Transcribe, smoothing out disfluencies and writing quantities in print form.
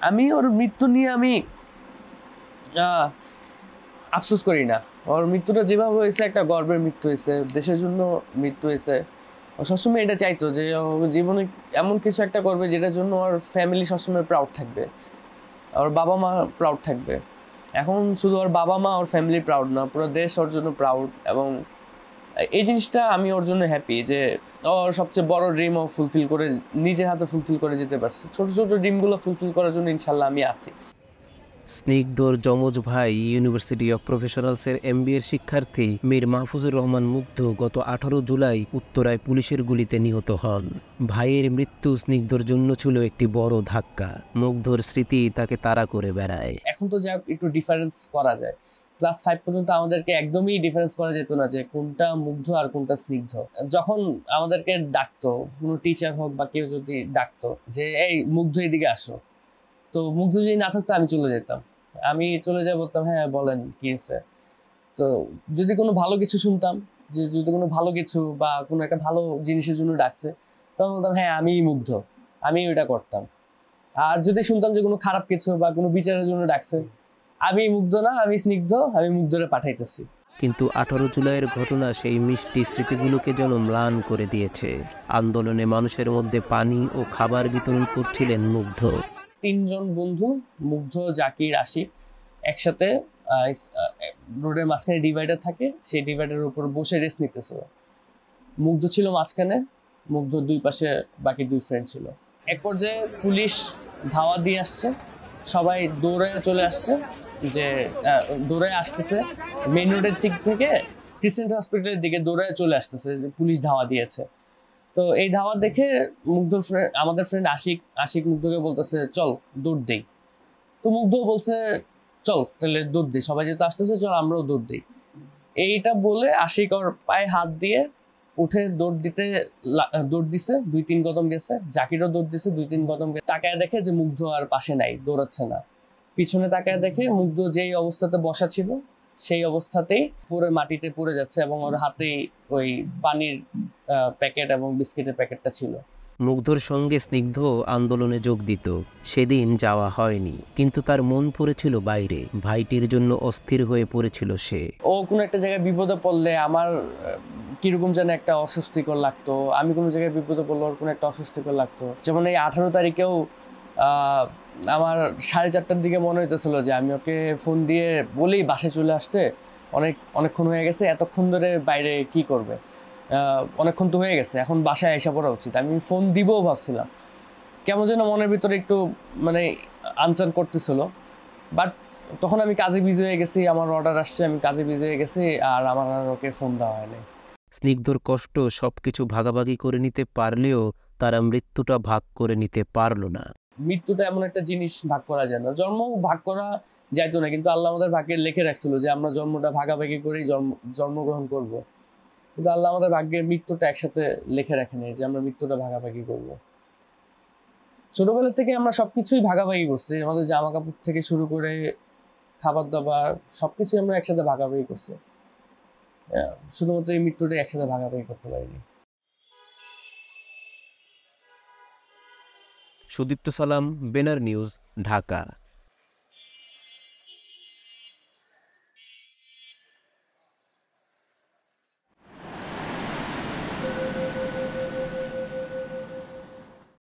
আমি ওর মৃত্যু নিয়ে আমি আফসোস করি না। ওর মৃত্যুটা যেভাবে হয়েছে একটা গর্বের মৃত্যু হয়েছে, দেশের জন্য মৃত্যু হয়েছে। ও সবসময় এটা চাইতো যে ও জীবনে এমন কিছু একটা করবে যেটার জন্য ওর ফ্যামিলি সবসময় প্রাউড থাকবে, ওর বাবা মা প্রাউড থাকবে। এখন শুধু ওর বাবা মা ওর ফ্যামিলি প্রাউড না, পুরো দেশ ওর জন্য প্রাউড। এবং এই জিনিসটা আমি ওর জন্য হ্যাপি যে ওর সবচেয়ে বড় ড্রিম ও ফুলফিল করে, নিজের হাতে ফুলফিল করে যেতে পারছে। ছোট ছোট ড্রিমগুলো ফুলফিল করার জন্য ইনশাল্লাহ আমি আছি। স্নিগ্ধর যমজ ভাই ইউনিভার্সিটি অব প্রফেশনালসের MBA শিক্ষার্থী মীর মাহফুজুর রহমান মুগ্ধ গত 18 জুলাই উত্তরায় পুলিশের গুলিতে নিহত হন। ভাইয়ের মৃত্যু স্নিগ্ধর জন্য ছিল একটি বড় ধাক্কা। মুগ্ধর স্মৃতি তাকে তাড়া করে বেড়ায়। এখন তো যা একটু ডিফারেন্স করা যায়, ক্লাস 5 পর্যন্ত আমাদেরকে একদমই ডিফারেন্স করা যেত না যে কোনটা মুগ্ধ আর কোনটা স্নিগ্ধ। যখন আমাদেরকে ডাকতো কোনো টিচার হোক বা কেউ যদি ডাকতো যে এই মুগ্ধ এদিকে আসো, তো মুগ্ধ যদি না থাকতো আমি চলে যেতাম। আমি চলে যাই, বলতাম হ্যাঁ বলেন কি হয়েছে। তো যদি কোনো ভালো কিছু শুনতাম, যে যদি কোনো ভালো কিছু বা কোনো একটা ভালো জিনিসের জন্য ডাকছে, তখন বলতাম হ্যাঁ আমি মুগ্ধ, আমি ওইটা করতাম। আর যদি শুনতাম যে কোনো খারাপ কিছু বা কোনো বিচারের জন্য ডাকছে, আমি মুগ্ধ না, আমি স্নিগ্ধ, আমি মুগ্ধরে পাঠাইতেছি। কিন্তু 18 জুলাইয়ের ঘটনা সেই মিষ্টি স্মৃতিগুলোকে যেন ম্লান করে দিয়েছে। আন্দোলনে মানুষের মধ্যে পানি ও খাবার বিতরণ করছিলেন মুগ্ধ। 3 জন বন্ধু, মুগ্ধ, জাকির, আশিক, একসাথে রোডের মাঝখানে ডিভাইডার থাকে, সেই ডিভাইডারের উপর বসে রেস্ট নিতেছিল। মুগ্ধ ছিল মাঝখানে, মুগ্ধ দুই পাশে বাকি 2 ফ্রেন্ড ছিল। এক পর্যায়ে পুলিশ ধাওয়া দিয়ে আসছে, সবাই দৌড়ে চলে আসছে, যে দৌড়ে আসতেছে মেইন রোডের দিক থেকে ক্রিসেন্ট হসপিটালের দিকে দৌড়ে চলে আসতেছে, যে পুলিশ ধাওয়া দিয়েছে। তো এই ধাওয়া দেখে মুগ্ধ আমাদের ফ্রেন্ড আশিক আশিক মুগ্ধকে বলতেছে চল দৌড় দেই। তো মুগ্ধ বলছে চল তাহলে দৌড় দিই, সবাই যেহেতু আসতেছে চল আমরাও দৌড় দিই। এইটা বলে আশিক ওর পায়ে হাত দিয়ে উঠে দৌড় দিছে, 2-3 কদম গেছে। জাকিরও দৌড় দিছে, 2-3 কদম গেছে। তাকায় দেখে যে মুগ্ধ আর পাশে নাই, দৌড়াচ্ছে না। পিছনে তাকায় দেখে মুগ্ধ যেই অবস্থাতে বসা ছিল সেই অবস্থাতেই পুরো মাটিতে পড়ে যাচ্ছে, এবং ওর হাতেই ওই পানির প্যাকেট এবং বিস্কিটের প্যাকেটটা ছিল। মুগ্ধর সঙ্গে স্নিগ্ধ আন্দোলনে যোগ দিত। সেদিন যাওয়া হয়নি, কিন্তু তার মন পড়েছিল বাইরে। ভাইটির জন্য অস্থির হয়ে পড়েছিল সে। ও কোনো একটা জায়গায় বিপদে পড়লে আমার কিরকম যেন একটা অস্বস্তিকর লাগতো, আমি কোনো জায়গায় বিপদে পড়লে ওর কোনো একটা অস্বস্তিকর লাগতো। যেমন এই 18 তারিখেও আমার 4:30টার দিকে মনে হইতেছিল যে আমি ওকে ফোন দিয়ে বলি বাসায় চলে আসতে, অনেকক্ষণ হয়ে গেছে, এতক্ষণ ধরে বাইরে কি করবে, অনেকক্ষণ তো হয়ে গেছে, এখন বাসায় এসে পড়া উচিত। আমি ফোন দিবও ভাবছিলাম, কেমন যেন মনের ভিতরে একটু মানে আনচান করতেছিল। বাট তখন আমি কাজে বিজি হয়ে গেছি, আমার অর্ডার আসছে, আমি কাজে বিজি হয়ে গেছি, আর আমার আর ওকে ফোন দেওয়া হয়নি। স্নিগ্ধর কষ্ট সবকিছু ভাগাভাগি করে নিতে পারলেও তারা মৃত্যুটা ভাগ করে নিতে পারল না। মৃত্যুটা এমন একটা জিনিস ভাগ করা যায় না, জন্ম ভাগ করা যাইতো না, কিন্তু আল্লাহ আমাদের ভাগ্যে লিখে রাখছিল যে আমরা জন্মটা ভাগাভাগি করেই জন্মগ্রহণ করব। কিন্তু আল্লাহ আমাদের ভাগ্যের মৃত্যুটা একসাথে লিখে রাখেনি যে আমরা মৃত্যুটা ভাগাভাগি করব। ছোটবেলা থেকে আমরা সবকিছুই ভাগাভাগি করছি, আমাদের জামা কাপড় থেকে শুরু করে খাবার দাবার সবকিছুই আমরা একসাথে ভাগাভাগি করছি। শুধুমাত্র এই মৃত্যুটা একসাথে ভাগাভাগি করতে পারিনি। সুদীপ্ত সালাম, বেনার নিউজ, ঢাকা।